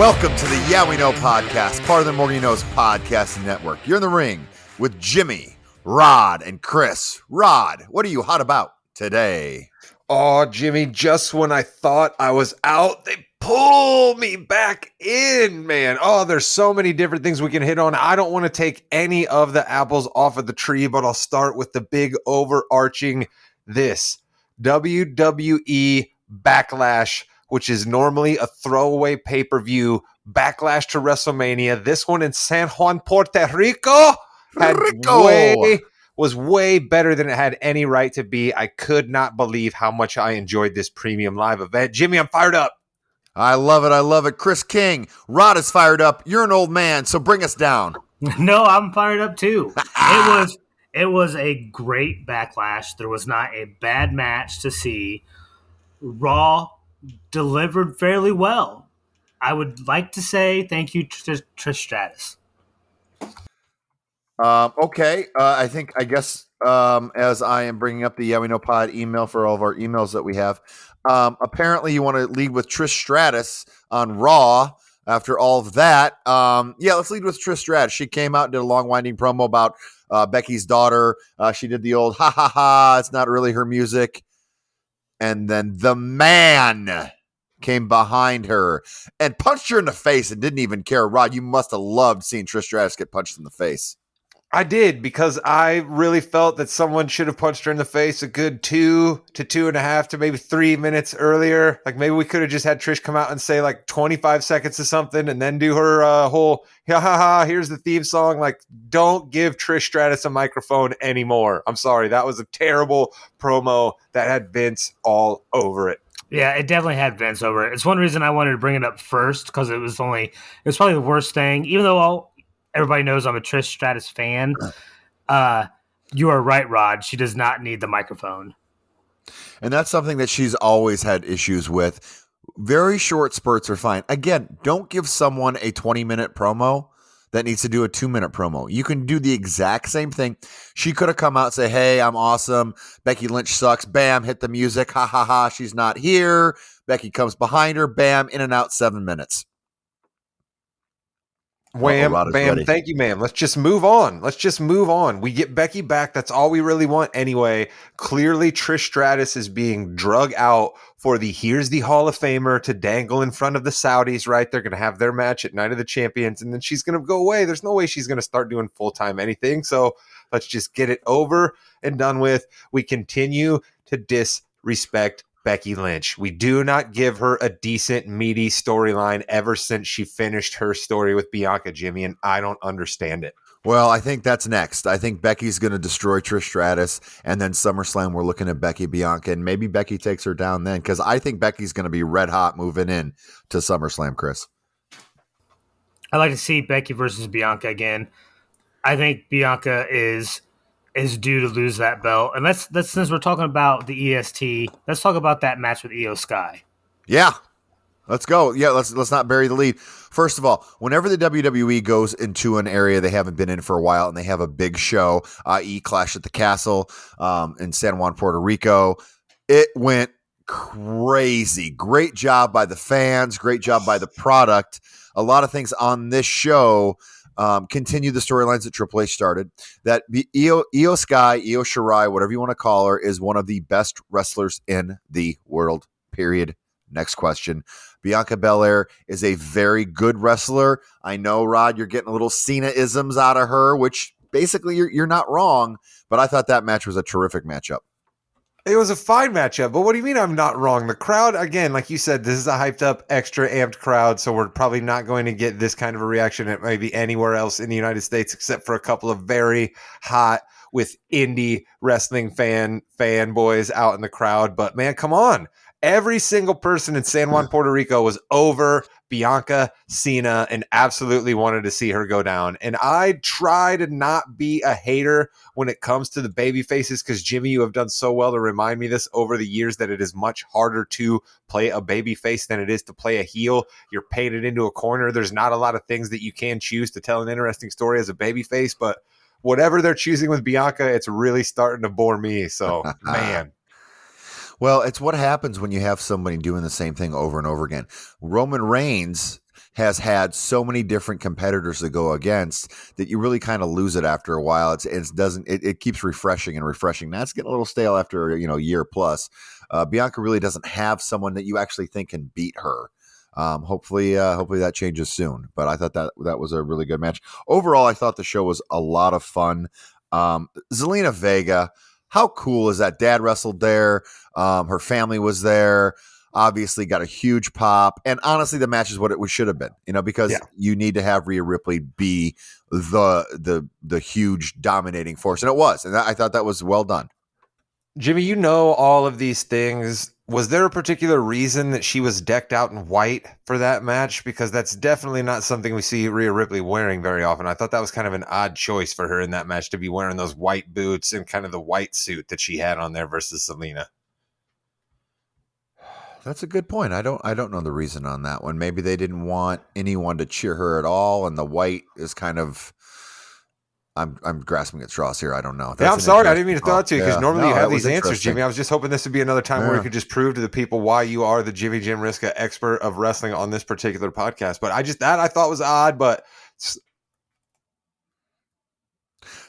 Welcome to the Yeah We Know podcast, part of the More You Know's podcasting network. You're in the ring with Jimmy, Rod, and Chris. Rod, what are you hot about today? Oh, Jimmy, just when I thought I was out, they pull me back in, man. Oh, there's so many different things we can hit on. I don't want to take any of the apples off of the tree, but I'll start with the big overarching this WWE Backlash, which is normally a throwaway pay-per-view. Backlash to WrestleMania. This one in San Juan, Puerto Rico was way better than it had any right to be. I could not believe how much I enjoyed this premium live event. Jimmy, I'm fired up. I love it. I love it. Chris King, Rod is fired up. You're an old man, so bring us down. No, I'm fired up too. It was a great Backlash. There was not a bad match to see. Raw delivered fairly well. I would like to say thank you to Trish Stratus. Okay. I guess as I am bringing up the Yeah We Know Pod email for all of our emails that we have, apparently you want to lead with Trish Stratus on Raw after all of that. Let's lead with Trish Stratus. She came out and did a long winding promo about Becky's daughter. She did the old ha ha ha. It's not really her music. And then the man came behind her and punched her in the face and didn't even care. Rod, you must have loved seeing Trish Stratus get punched in the face. I did, because I really felt that someone should have punched her in the face a good 2 to 2.5 to maybe 3 minutes earlier. Like maybe we could have just had Trish come out and say like 25 seconds of something and then do her whole ha ha ha, here's the theme song. Like, don't give Trish Stratus a microphone anymore. I'm sorry. That was a terrible promo that had Vince all over it. Yeah, it definitely had Vince over it. It's one reason I wanted to bring it up first, because it was probably the worst thing, even though everybody knows I'm a Trish Stratus fan. You are right, Rod. She does not need the microphone. And that's something that she's always had issues with. Very short spurts are fine. Again, don't give someone a 20-minute promo that needs to do a 2-minute promo. You can do the exact same thing. She could have come out and say, hey, I'm awesome. Becky Lynch sucks. Bam, hit the music. Ha, ha, ha. She's not here. Becky comes behind her. Bam, in and out, 7 minutes. Wham, bam, ready. Thank you, ma'am. Let's just move on. We get Becky back. That's all we really want anyway. Clearly, Trish Stratus is being drug out for here's the Hall of Famer to dangle in front of the Saudis, right? They're going to have their match at Night of the Champions, and then she's going to go away. There's no way she's going to start doing full-time anything, so let's just get it over and done with. We continue to disrespect Becky Lynch. We do not give her a decent, meaty storyline ever since she finished her story with Bianca, Jimmy, and I don't understand it. Well, I think that's next. I think Becky's going to destroy Trish Stratus, and then SummerSlam, we're looking at Becky Bianca, and maybe Becky takes her down then, because I think Becky's going to be red hot moving in to SummerSlam, Chris. I'd like to see Becky versus Bianca again. I think Bianca is due to lose that belt. And that's since we're talking about the EST, let's talk about that match with Io Sky. Yeah. Let's go. Yeah, let's not bury the lead. First of all, whenever the WWE goes into an area they haven't been in for a while and they have a big show, i.e. Clash at the Castle in San Juan, Puerto Rico, it went crazy. Great job by the fans. Great job by the product. A lot of things on this show continue the storylines that Triple H started. That Io Sky, Io Shirai, whatever you want to call her, is one of the best wrestlers in the world, period. Next question. Bianca Belair is a very good wrestler. I know, Rod, you're getting a little Cena-isms out of her, which basically you're not wrong, but I thought that match was a terrific matchup. It was a fine matchup, but what do you mean I'm not wrong? The crowd, again, like you said, this is a hyped up, extra amped crowd, so we're probably not going to get this kind of a reaction at maybe anywhere else in the United States, except for a couple of very hot with indie wrestling fanboys out in the crowd. But man, come on. Every single person in San Juan, Puerto Rico was over Bianca Cena and absolutely wanted to see her go down. And I try to not be a hater when it comes to the baby faces, because Jimmy, you have done so well to remind me this over the years that it is much harder to play a baby face than it is to play a heel. You're painted into a corner. There's not a lot of things that you can choose to tell an interesting story as a baby face, but whatever they're choosing with Bianca, it's really starting to bore me. So, man. Well, it's what happens when you have somebody doing the same thing over and over again. Roman Reigns has had so many different competitors to go against that you really kind of lose it after a while. It keeps refreshing and refreshing. Now it's getting a little stale after, a year plus. Bianca really doesn't have someone that you actually think can beat her. Hopefully that changes soon. But I thought that was a really good match. Overall, I thought the show was a lot of fun. Zelina Vega, how cool is that? Dad wrestled there. Her family was there. Obviously got a huge pop. And honestly, the match is what it should have been, because you need to have Rhea Ripley be the huge dominating force. And it was. And I thought that was well done. Jimmy, all of these things. Was there a particular reason that she was decked out in white for that match? Because that's definitely not something we see Rhea Ripley wearing very often. I thought that was kind of an odd choice for her in that match to be wearing those white boots and kind of the white suit that she had on there versus Zelina. That's a good point. I don't know the reason on that one. Maybe they didn't want anyone to cheer her at all, and the white is kind of. I'm grasping at straws here. I don't know. I'm sorry. I didn't mean to throw it to you because normally you have these answers, Jimmy. I was just hoping this would be another time where you could just prove to the people why you are the Jimmy Jim Riska expert of wrestling on this particular podcast. But I thought was odd, but.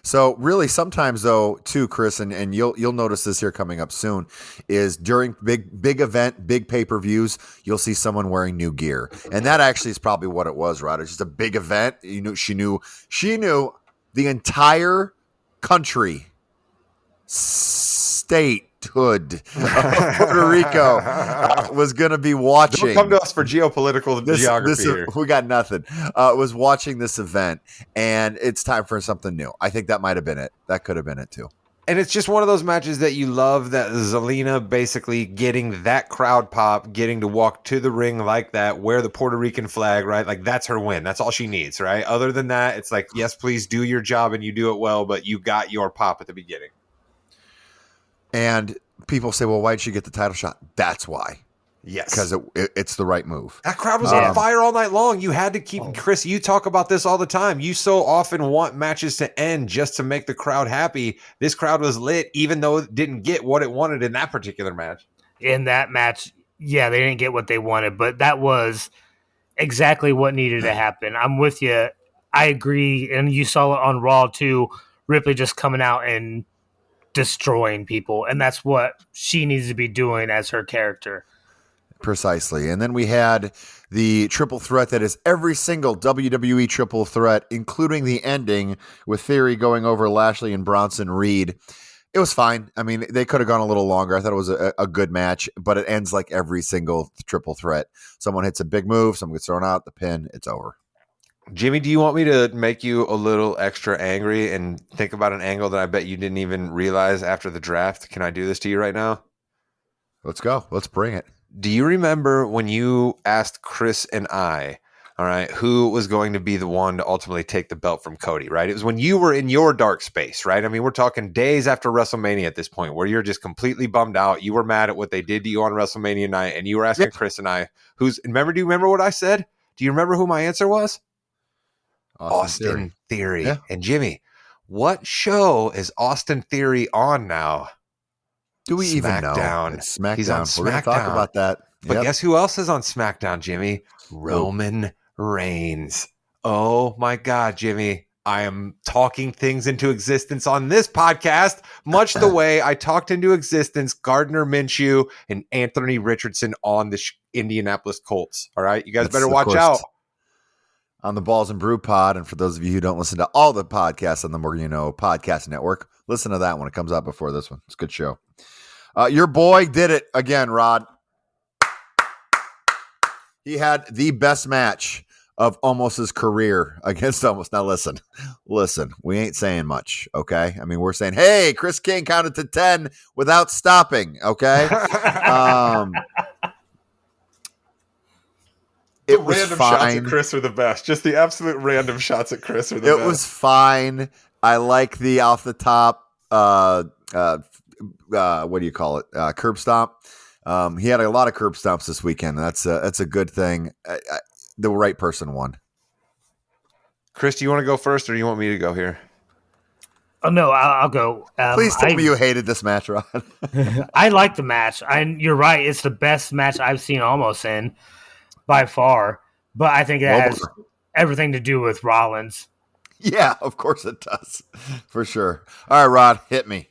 So really sometimes though too, Chris, and you'll notice this here coming up soon, is during big event, big pay-per-views, you'll see someone wearing new gear. And that actually is probably what it was, Rod. It's just a big event. She knew the entire country, statehood of Puerto Rico was going to be watching. Don't come to us for geopolitical geography here. We got nothing. Was watching this event, and it's time for something new. I think that might have been it. That could have been it too. And it's just one of those matches that you love, that Zelina basically getting that crowd pop, getting to walk to the ring like that, wear the Puerto Rican flag, right? Like that's her win. That's all she needs, right? Other than that, it's like, yes, please do your job and you do it well, but you got your pop at the beginning. And people say, well, why did she get the title shot? That's why. Yes. Because it's the right move. That crowd was on fire all night long. You had to keep, Chris, you talk about this all the time. You so often want matches to end just to make the crowd happy. This crowd was lit, even though it didn't get what it wanted in that particular match. In that match, they didn't get what they wanted, but that was exactly what needed to happen. I'm with you. I agree. And you saw it on Raw too. Ripley just coming out and destroying people. And that's what she needs to be doing as her character. Precisely. And then we had the triple threat that is every single WWE triple threat, including the ending with Theory going over Lashley and Bronson Reed. It was fine. I mean, they could have gone a little longer. I thought it was a good match, but it ends like every single triple threat. Someone hits a big move, someone gets thrown out, the pin, it's over. Jimmy, do you want me to make you a little extra angry and think about an angle that I bet you didn't even realize after the draft? Can I do this to you right now? Let's go. Let's bring it. Do you remember when you asked Chris and I, all right, who was going to be the one to ultimately take the belt from Cody, right? It was when you were in your dark space, right? I mean, we're talking days after WrestleMania at this point where you're just completely bummed out. You were mad at what they did to you on WrestleMania night, and you were asking Chris and I, do you remember what I said? Do you remember who my answer was? Austin Theory. Yeah. And Jimmy, what show is Austin Theory on now? Do we even know? SmackDown. He's on SmackDown. We're going to talk about that. But guess who else is on SmackDown, Jimmy? Roman Reigns. Oh, my God, Jimmy. I am talking things into existence on this podcast, much the way I talked into existence Gardner Minshew and Anthony Richardson on the Indianapolis Colts. All right? You guys better watch out. On the Balls and Brew Pod, and for those of you who don't listen to all the podcasts on the More You Know Podcast Network, listen to that when it comes out before this one. It's a good show. Your boy did it again, Rod. He had the best match of almost his career against almost. Now listen, we ain't saying much, okay? I mean, we're saying, hey, Chris King counted to 10 without stopping, okay? It was random fine. Shots at Chris are the best. Just the absolute random shots at Chris are the best. It was fine. I like the off the top, what do you call it? Curb stomp. He had a lot of curb stomps this weekend. That's a good thing. The right person won. Chris, do you want to go first, or do you want me to go here? Oh no, I'll go. Please tell me you hated this match, Rod. I like the match. You're right. It's the best match I've seen almost in by far. But I think that Well, has everything to do with Rollins. yeah, of course it does, for sure. All right, Rod, hit me.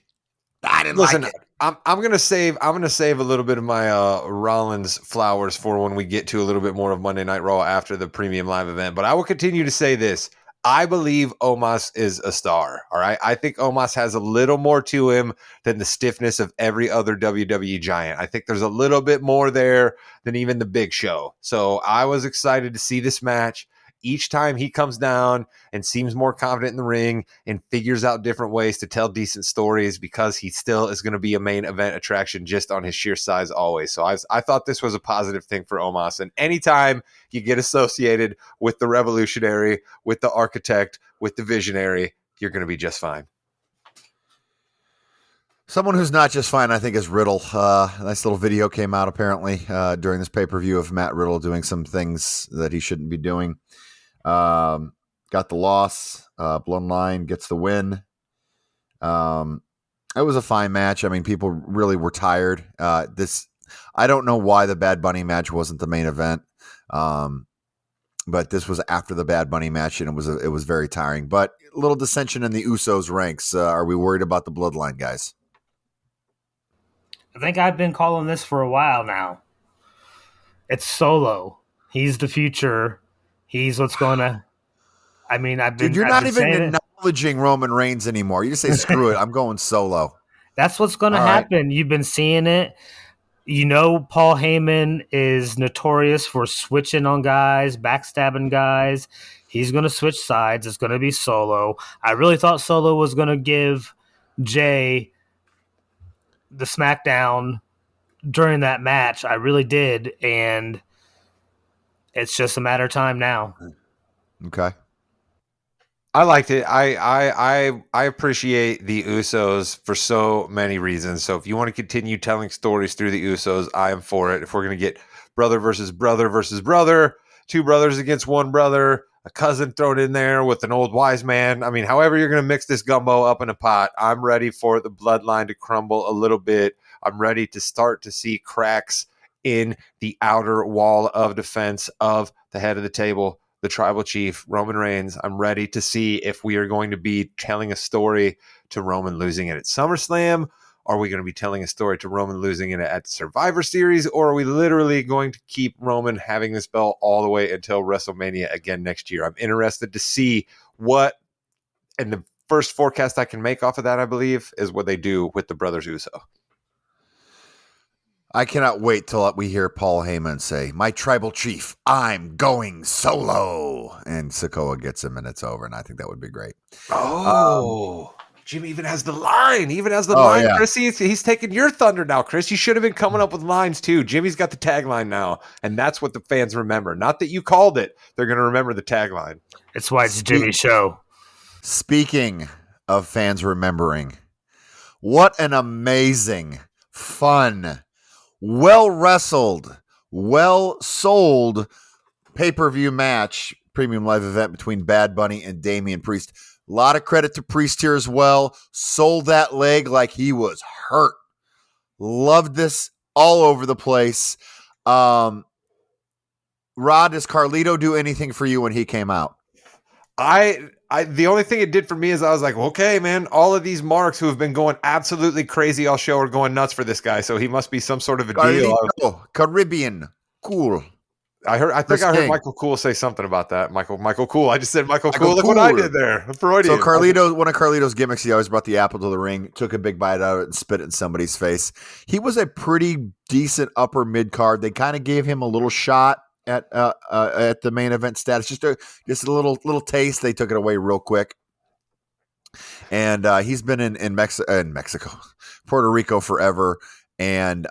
I didn't Listen, like it. I'm gonna save a little bit of my Rollins flowers for when we get to a little bit more of Monday Night Raw after the premium live event. But I will continue to say this. I believe Omos is a star. All right. I think Omos has a little more to him than the stiffness of every other WWE giant. I think there's a little bit more there than even the Big Show. So I was excited to see this match. Each time he comes down and seems more confident in the ring and figures out different ways to tell decent stories, because he still is going to be a main event attraction just on his sheer size always. So I thought this was a positive thing for Omos. And anytime you get associated with the revolutionary, with the architect, with the visionary, you're going to be just fine. Someone who's not just fine, I think, is Riddle. A nice little video came out apparently during this pay-per-view of Matt Riddle doing some things that he shouldn't be doing. Got the loss. Bloodline gets the win. It was a fine match. I mean, people really were tired. I don't know why the Bad Bunny match wasn't the main event. But this was after the Bad Bunny match, and it was very tiring. But a little dissension in the Usos ranks. Are we worried about the Bloodline guys? I think I've been calling this for a while now. It's Solo. He's the future. He's what's going to. I mean, Dude, you're not even acknowledging Roman Reigns anymore. You just say, screw it, I'm going Solo. That's what's going to happen. Right. You've been seeing it. You know, Paul Heyman is notorious for switching on guys, backstabbing guys. He's going to switch sides. It's going to be Solo. I really thought Solo was going to give Jay the SmackDown during that match. I really did. And it's just a matter of time now. Okay. I liked it. I appreciate the Usos for so many reasons. So if you want to continue telling stories through the Usos, I am for it. If we're going to get brother versus brother, two brothers against one brother, a cousin thrown in there with an old wise man. I mean, however you're going to mix this gumbo up in a pot, I'm ready for the bloodline to crumble a little bit. I'm ready to start to see cracks in the outer wall of defense of the head of the table, the tribal chief, Roman Reigns. I'm ready to see if we are going to be telling a story to Roman losing it at SummerSlam. Are we going to be telling a story to Roman losing it at Survivor Series? Or are we literally going to keep Roman having this belt all the way until WrestleMania again next year? I'm interested to see what, and the first forecast I can make off of that, I believe, is what they do with the Brothers Uso. I cannot wait till we hear Paul Heyman say, "My tribal chief, I'm going solo." And Sikoa gets him and it's over. And I think that would be great. Jimmy even has the line. He even has the line, yeah. Chris. He's taking your thunder now, Chris. You should have been coming up with lines too. Jimmy's got the tagline now. And that's what the fans remember. Not that you called it. They're going to remember the tagline. That's why it's Jimmy's show. Speaking of fans remembering, what an amazing, fun, well-wrestled, well-sold pay-per-view match, premium live event between Bad Bunny and Damian Priest. A lot of credit to Priest here as well. Sold that leg like he was hurt. Loved this all over the place. Rod, does Carlito do anything for you when he came out? The only thing it did for me is I was like, okay, man, all of these marks who have been going absolutely crazy all show are going nuts for this guy, so he must be some sort of a deal. Caribbean, cool. I think I heard Michael Cool say something about that. Michael Cool. I just said Michael Cool. Look what I did there. Freudian. So Carlito, one of Carlito's gimmicks, he always brought the apple to the ring, took a big bite out of it, and spit it in somebody's face. He was a pretty decent upper mid card. They kind of gave him a little shot at the main event status, just a little taste. They took it away real quick, and he's been in Mexico, Puerto Rico forever, and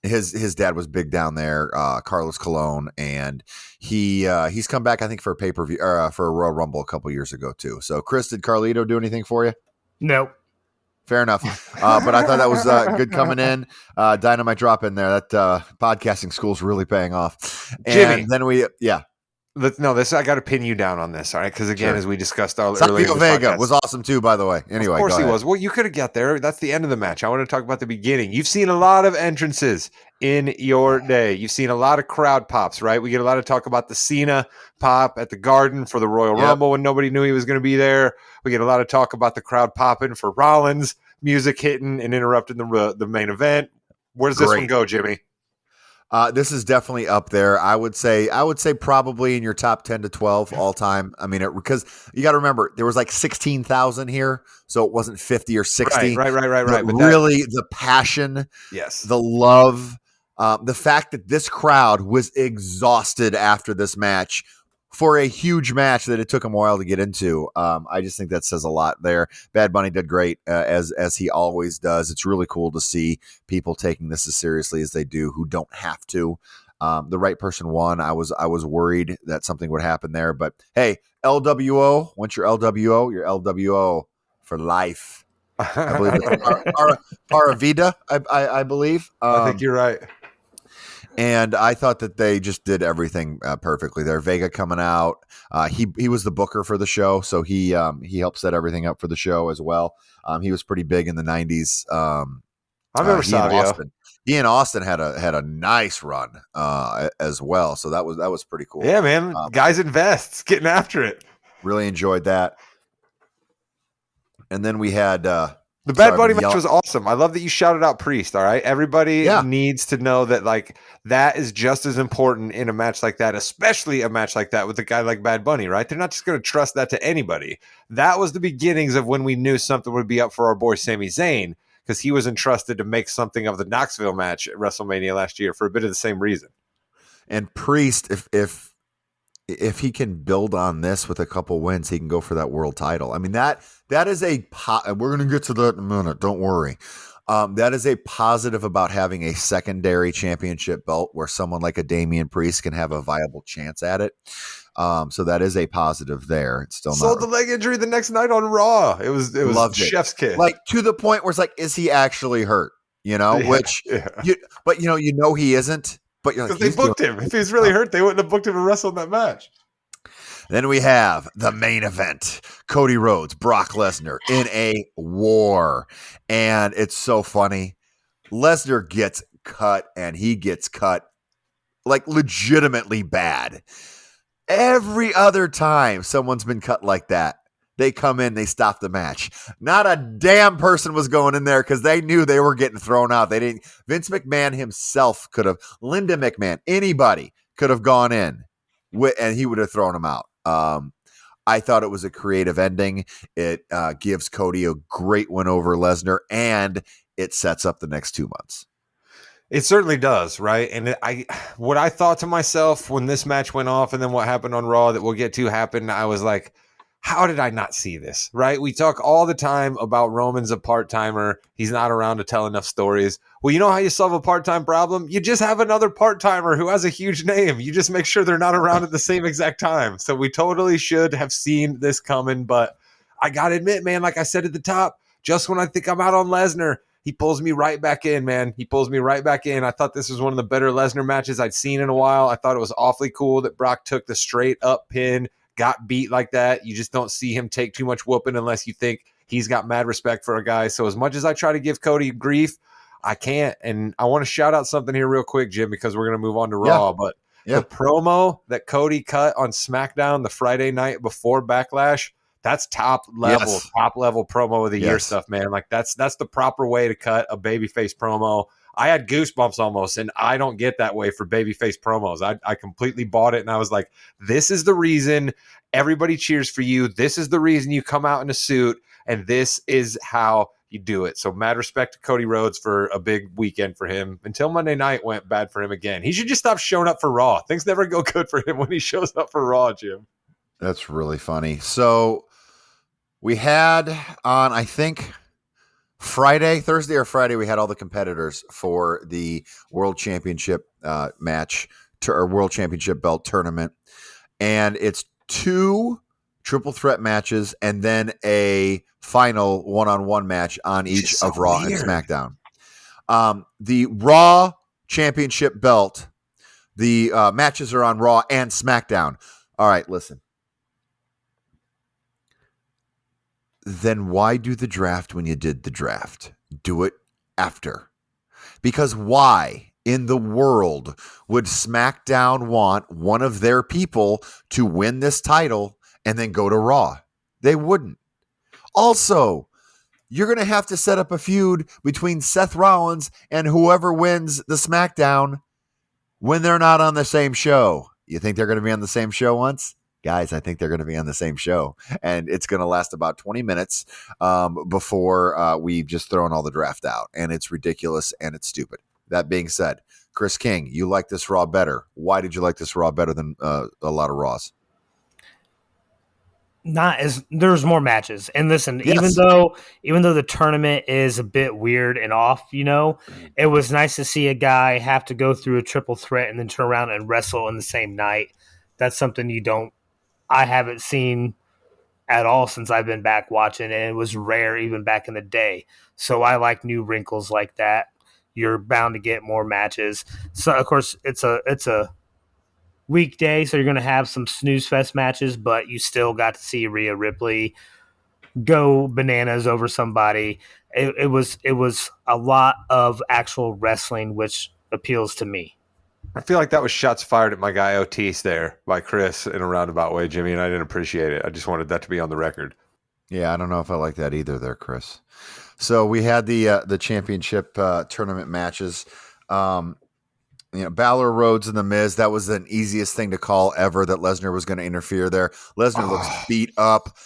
his dad was big down there, Carlos Colon, and he's come back, I think, for a pay-per-view or for a Royal Rumble a couple years ago too. So, Chris, did Carlito do anything for you? No. Fair enough. But I thought that was good coming in. Dynamite drop in there. That podcasting school's really paying off. And Jimmy, then This I got to pin you down on this, all right? Because again, Sure. as we discussed earlier, Savio in the Vega podcast, was awesome too, by the way. Anyway, of course go he ahead. was. Well, you could have got there. That's the end of the match. I want to talk about the beginning. You've seen a lot of entrances in your day. You've seen a lot of crowd pops, right? We get a lot of talk about the Cena pop at the Garden for the Royal Rumble when nobody knew he was going to be there. We get a lot of talk about the crowd popping for Rollins, music hitting and interrupting the main event. Where does this one go, Jimmy? This is definitely up there. I would say probably in your top 10 to 12 all time. I mean, because you got to remember there was like 16,000 here, so it wasn't 50 or 60. Right. But really, the passion, yes, the love, the fact that this crowd was exhausted after this match for a huge match that it took him a while to get into. I just think that says a lot there. Bad Bunny did great as he always does. It's really cool to see people taking this as seriously as they do who don't have to. The right person won. I was worried that something would happen there, but hey, LWO. Once you're LWO, you're LWO for life. I believe it's para vida. I believe. I think you're right. And I thought that they just did everything perfectly there. Vega coming out. He was the booker for the show, so he helped set everything up for the show as well. He was pretty big in the 90s. I remember Savio. He and Austin had a nice run as well, so that was pretty cool. Yeah, man. Guys in vests getting after it. Really enjoyed that. And then we had the Bad Bunny match was awesome. I love that you shouted out Priest. All right, everybody needs to know that like that is just as important in a match like that, especially a match like that with a guy like Bad Bunny. Right? They're not just going to trust that to anybody. That was the beginnings of when we knew something would be up for our boy Sami Zayn, because he was entrusted to make something of the Knoxville match at WrestleMania last year for a bit of the same reason. And Priest, if he can build on this with a couple wins, he can go for that world title. I mean, that is we're going to get to that in a minute. Don't worry. That is a positive about having a secondary championship belt where someone like a Damian Priest can have a viable chance at it. So that is a positive there. It's still sold the leg injury the next night on Raw. It was chef's kiss. Like to the point where it's like, is he actually hurt? You know, you know he isn't. But because they booked him. If he was really hurt, they wouldn't have booked him to wrestle in that match. Then we have the main event: Cody Rhodes, Brock Lesnar in a war, and it's so funny. Lesnar gets cut, and he gets cut like legitimately bad. Every other time someone's been cut like that, they come in, they stop the match. Not a damn person was going in there because they knew they were getting thrown out. They didn't. Vince McMahon himself could have, Linda McMahon, anybody could have gone in and he would have thrown them out. I thought it was a creative ending. It gives Cody a great win over Lesnar, and it sets up the next 2 months. It certainly does, right? And what I thought to myself when this match went off and then what happened on Raw that we'll get to happened, I was like, how did I not see this, right? We talk all the time about Roman's a part-timer. He's not around to tell enough stories. Well, you know how you solve a part-time problem? You just have another part-timer who has a huge name. You just make sure they're not around at the same exact time. So we totally should have seen this coming. But I got to admit, man, like I said at the top, just when I think I'm out on Lesnar, he pulls me right back in, man. He pulls me right back in. I thought this was one of the better Lesnar matches I'd seen in a while. I thought it was awfully cool that Brock took the straight up pin, got beat like that. You just don't see him take too much whooping unless you think he's got mad respect for a guy. So as much as I try to give Cody grief, I can't. And I want to shout out something here real quick, Jim, because we're going to move on to Raw. But the promo that Cody cut on SmackDown the Friday night before Backlash, that's top level promo of the year stuff, man. Like that's the proper way to cut a babyface promo. I had goosebumps almost, and I don't get that way for babyface promos. I completely bought it, and I was like, this is the reason everybody cheers for you. This is the reason you come out in a suit, and this is how you do it. So mad respect to Cody Rhodes for a big weekend for him until Monday night went bad for him again. He should just stop showing up for Raw. Things never go good for him when he shows up for Raw, Jim. That's really funny. So we had on, I think, Thursday or Friday, we had all the competitors for the World Championship match or World Championship belt tournament. And it's 2 triple threat matches and then a final one-on-one match on each of Raw and SmackDown. The Raw Championship belt, the matches are on Raw and SmackDown. All right, listen. Then why do the draft when you did the draft? Do it after. Because why in the world would SmackDown want one of their people to win this title and then go to Raw? They wouldn't. Also, you're going to have to set up a feud between Seth Rollins and whoever wins the SmackDown when they're not on the same show. You think they're going to be on the same show once? Guys, I think they're going to be on the same show. And it's going to last about 20 minutes before we've just thrown all the draft out. And it's ridiculous and it's stupid. That being said, Chris King, you like this Raw better. Why did you like this Raw better than a lot of Raws? Not as there's more matches. And listen, Yes. even though the tournament is a bit weird and off, it was nice to see a guy have to go through a triple threat and then turn around and wrestle in the same night. That's something I haven't seen at all since I've been back watching, and it was rare even back in the day. So I like new wrinkles like that. You're bound to get more matches. So of course it's a weekday, so you're going to have some snooze fest matches, but you still got to see Rhea Ripley go bananas over somebody. It was a lot of actual wrestling, which appeals to me. I feel like that was shots fired at my guy Otis there by Chris in a roundabout way, Jimmy, and I didn't appreciate it. I just wanted that to be on the record. Yeah, I don't know if I like that either there, Chris. So we had the championship tournament matches. Balor, Rhodes, and The Miz. That was the easiest thing to call ever that Lesnar was going to interfere there. Lesnar looks beat up.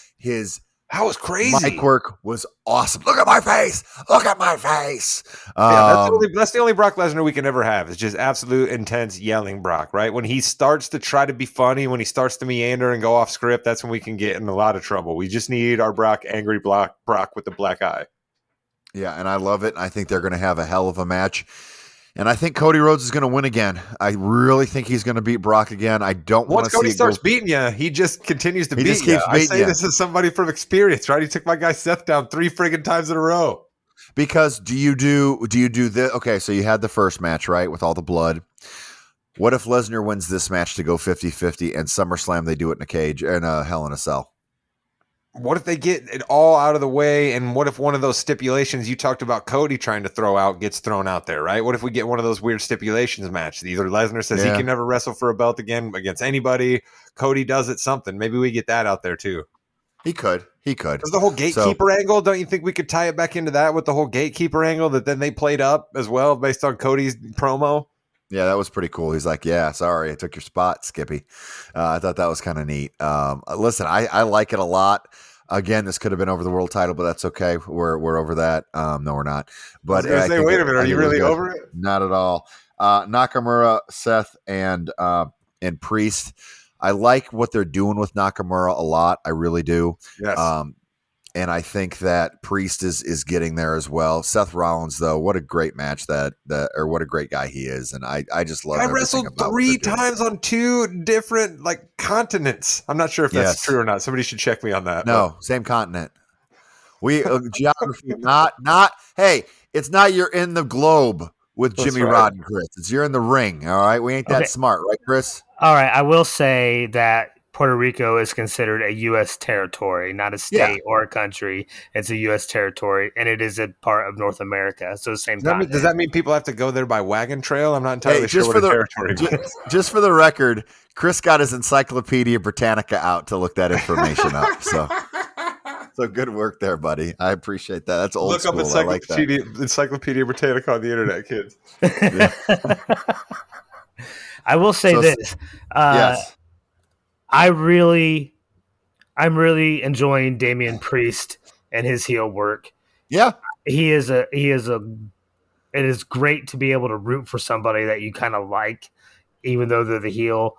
That was crazy. Mic work was awesome. Look at my face. Look at my face. That's the only Brock Lesnar we can ever have. It's just absolute intense yelling Brock, right? When he starts to try to be funny, when he starts to meander and go off script, that's when we can get in a lot of trouble. We just need our angry Brock with the black eye. Yeah, and I love it. I think they're going to have a hell of a match. And I think Cody Rhodes is going to win again. I really think he's going to beat Brock again. I don't want to see Once Cody starts beating you, he just continues to beat you. Keeps I say you. This is somebody from experience, right? He took my guy Seth down 3 friggin' times in a row. Because do you do this? Okay, so you had the first match, right, with all the blood. What if Lesnar wins this match to go 50-50 and SummerSlam they do it in a cage and a Hell in a Cell? What if they get it all out of the way, and what if one of those stipulations you talked about Cody trying to throw out gets thrown out there, right? What if we get one of those weird stipulations match? Either Lesnar says he can never wrestle for a belt again against anybody. Cody does it something. Maybe we get that out there too. He could. There's the whole gatekeeper angle. Don't you think we could tie it back into that with the whole gatekeeper angle that then they played up as well based on Cody's promo? Yeah, that was pretty cool. He's like, yeah, sorry, I took your spot, Skippy. I thought that was kind of neat. Listen, I like it a lot. Again, this could have been over the world title, but that's okay. We're over that. No, we're not. But I was gonna say, wait a minute, are you really over it? Not at all. Nakamura, Seth, and Priest. I like what they're doing with Nakamura a lot. I really do. Yes. And I think that Priest is getting there as well. Seth Rollins, though, what a great match or what a great guy he is, and I just love. I wrestled 3 times on 2 different continents. I'm not sure if that's true or not. Somebody should check me on that. No, same continent. We geography, not. Hey, it's not you're in the globe with Jimmy Rod and Chris. It's you're in the ring. All right, we ain't that smart, right, Chris? All right, I will say that Puerto Rico is considered a U.S. territory, not a state or a country. It's a U.S. territory, and it is a part of North America. So same time. Does that mean people have to go there by wagon trail? I'm not entirely sure what a territory means. Just for the record, Chris got his Encyclopedia Britannica out to look that information up. So good work there, buddy. I appreciate that. That's old school. Look up Encyclopedia Britannica on the internet, kids. I will say this. Yes. I'm really enjoying Damian Priest and his heel work. Yeah. It is great to be able to root for somebody that you kind of like, even though they're the heel.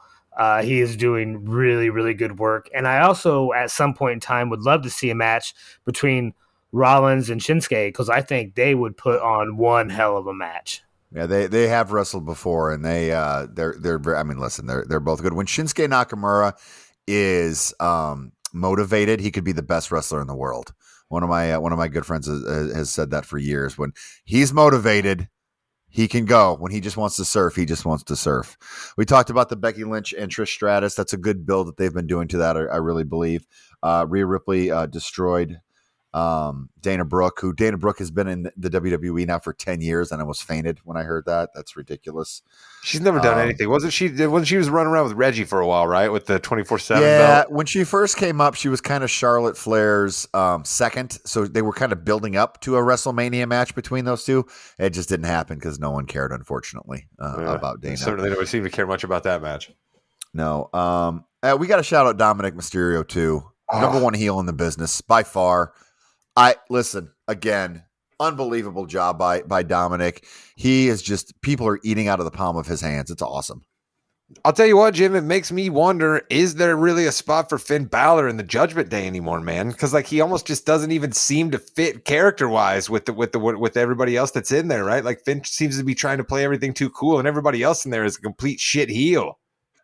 He is doing really, really good work. And I also, at some point in time, would love to see a match between Rollins and Shinsuke, because I think they would put on one hell of a match. Yeah, they have wrestled before, and they're I mean, listen, they're both good. When Shinsuke Nakamura is motivated, he could be the best wrestler in the world. One of my good friends has said that for years. When he's motivated, He can go when he just wants to surf. He just wants to surf. We talked about the Becky Lynch and Trish Stratus. That's a good build that they've been doing to that. I really believe. Rhea Ripley destroyed Dana Brooke, who Dana Brooke has been in the WWE now for 10 years, and I almost fainted when I heard that. That's ridiculous. She's never done anything. Wasn't she was running around with Reggie for a while, right? With the 24/7 yeah, belt? when she first came up, she was kind of Charlotte Flair's second. So they were kind of building up to a WrestleMania match between those two. It just didn't happen because no one cared, unfortunately, about Dana. Certainly nobody seemed to care much about that match. No. We got to shout out Dominic Mysterio, too. Number one heel in the business by far. Listen, again, unbelievable job by Dominic. He is just, people are eating out of the palm of his hands. It's awesome. I'll tell you what, Jim, it makes me wonder, is there really a spot for Finn Balor in the Judgment Day anymore, man? Because like he almost just doesn't even seem to fit character-wise with everybody else that's in there, right? Like Finn seems to be trying to play everything too cool, and everybody else in there is a complete shit heel.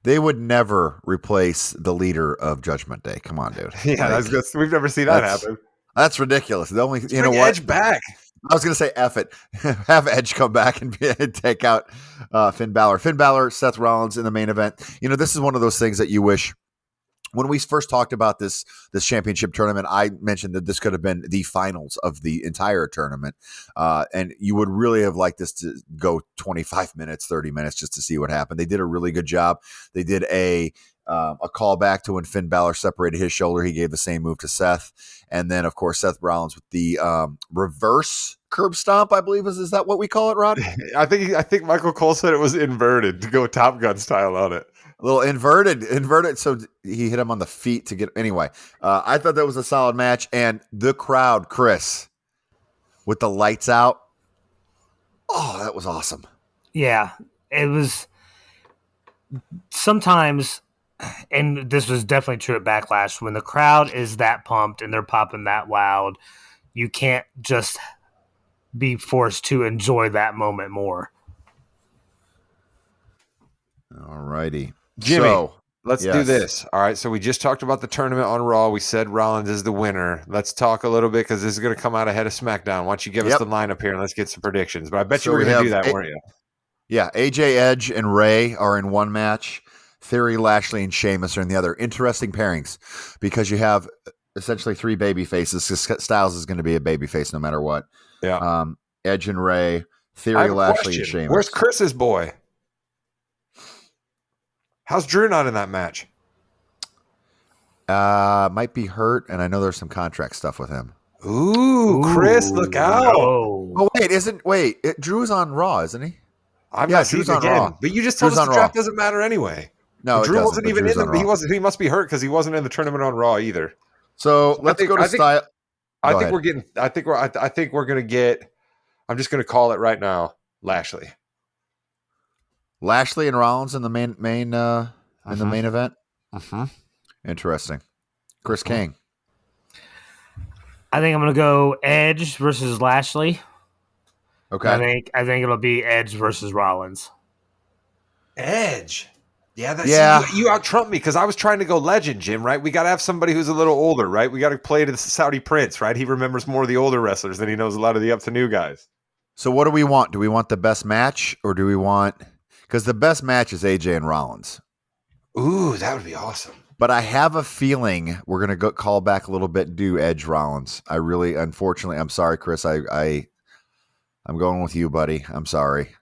They would never replace the leader of Judgment Day. Come on, dude. Yeah, we've never seen that happen. That's ridiculous. The only, you know what? Edge back. I was going to say F it. Have Edge come back and take out Finn Balor. Finn Balor, Seth Rollins in the main event. You know, this is one of those things that you wish. When we first talked about this championship tournament, I mentioned that this could have been the finals of the entire tournament. And you would really have liked this to go 25 minutes, 30 minutes just to see what happened. They did a really good job. They did a callback to when Finn Balor separated his shoulder. He gave the same move to Seth. And then, of course, Seth Rollins with the reverse curb stomp, I believe. Is that what we call it, Rod? I think Michael Cole said it was inverted to go Top Gun style on it. A little inverted. So he hit him on the feet to get. Anyway, I thought that was a solid match. And the crowd, Chris, with the lights out. Oh, that was awesome. Yeah, it was sometimes. And this was definitely true at Backlash. When the crowd is that pumped and they're popping that loud, you can't just be forced to enjoy that moment more. All righty. Jimmy, let's do this. All right, so we just talked about the tournament on Raw. We said Rollins is the winner. Let's talk a little bit because this is going to come out ahead of SmackDown. Why don't you give us the lineup here and let's get some predictions. But I bet you were going to do that, weren't you? Yeah, AJ, Edge, and Ray are in one match. Theory, Lashley, and Sheamus are in the other. Interesting pairings because you have essentially three baby faces. Styles is going to be a baby face no matter what. Yeah. Edge and Ray, Theory, Lashley, and Sheamus. Where's Chris's boy? How's Drew not in that match? Might be hurt, and I know there's some contract stuff with him. Ooh, Chris, look out. No. Oh, Drew's on Raw, isn't he? I'm not seeing again. Raw. But you just told us the draft doesn't matter anyway. No, Drew wasn't even in the. He must be hurt because he wasn't in the tournament on Raw either. So let's go to style. I think we're gonna get. I'm just gonna call it right now. Lashley and Rollins in the main in the main event. Interesting. Chris King. I think I'm gonna go Edge versus Lashley. Okay. I think it'll be Edge versus Rollins. Edge. Yeah. You out-trumped me because I was trying to go legend, Jim, right? We got to have somebody who's a little older, right? We got to play to the Saudi Prince, right? He remembers more of the older wrestlers than he knows a lot of the up-to-new guys. So what do we want? Do we want the best match or do we want – because the best match is AJ and Rollins. Ooh, that would be awesome. But I have a feeling we're going to call back a little bit and do Edge Rollins. I really – unfortunately, I'm sorry, Chris. I'm going with you, buddy. I'm sorry.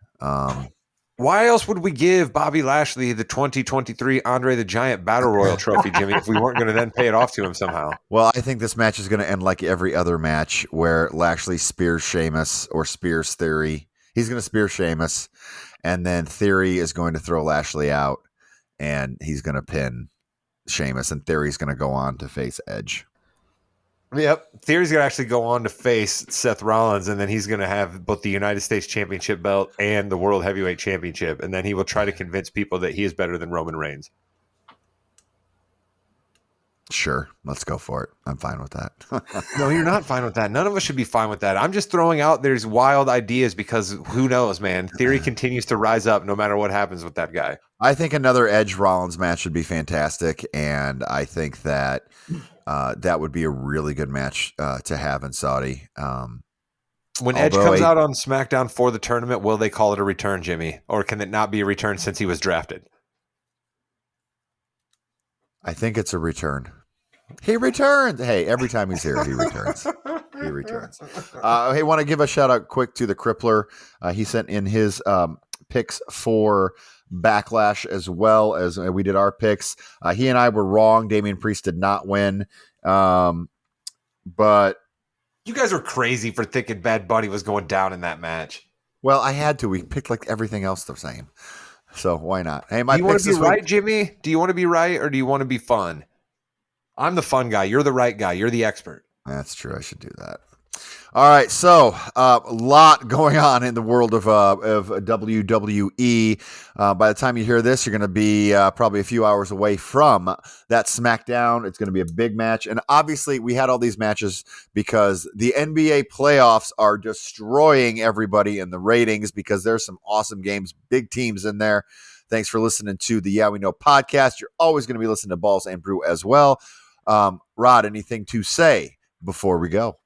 Why else would we give Bobby Lashley the 2023 Andre the Giant Battle Royal trophy, Jimmy, if we weren't going to then pay it off to him somehow? Well, I think this match is going to end like every other match where Lashley spears Sheamus or spears Theory. He's going to spear Sheamus, and then Theory is going to throw Lashley out, and he's going to pin Sheamus, and Theory's going to go on to face Edge. Yep. Theory's going to actually go on to face Seth Rollins, and then he's going to have both the United States Championship belt and the World Heavyweight Championship, and then he will try to convince people that he is better than Roman Reigns. Sure. Let's go for it. I'm fine with that. No, you're not fine with that. None of us should be fine with that. I'm just throwing out there's wild ideas because who knows, man. Theory continues to rise up no matter what happens with that guy. I think another Edge Rollins match would be fantastic, and I think that that would be a really good match to have in Saudi. When Edge Although comes out on SmackDown for the tournament, will they call it a return, Jimmy? Or can it not be a return since he was drafted? I think it's a return. He returns. Hey, every time he's here, he returns. He returns. Hey, want to give a shout out quick to the Crippler. He sent in his picks for Backlash as well as we did our picks. He and I were wrong. Damian Priest did not win. But you guys were crazy for thinking Bad Bunny was going down in that match. Well, I had to. We picked like everything else the same. So why not? Hey, do you want to be right, Jimmy? Do you want to be right or do you want to be fun? I'm the fun guy. You're the right guy. You're the expert. That's true. I should do that. All right. So a lot going on in the world of WWE. By the time you hear this, you're going to be probably a few hours away from that SmackDown. It's going to be a big match. And obviously, we had all these matches because the NBA playoffs are destroying everybody in the ratings because there's some awesome games, big teams in there. Thanks for listening to the Yeah We Know podcast. You're always going to be listening to Balls and Brew as well. Rod, anything to say before we go?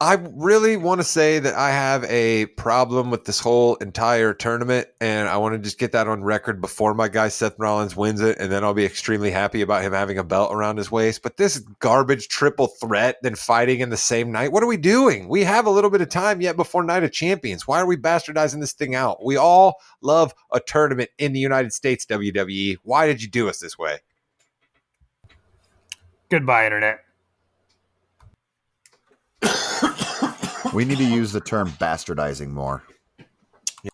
I really want to say that I have a problem with this whole entire tournament, and I want to just get that on record before my guy Seth Rollins wins it, and then I'll be extremely happy about him having a belt around his waist. But this garbage triple threat, then fighting in the same night, what are we doing? We have a little bit of time yet before Night of Champions. Why are we bastardizing this thing out? We all love a tournament in the United States, WWE. Why did you do us this way? Goodbye, Internet. We need to use the term bastardizing more.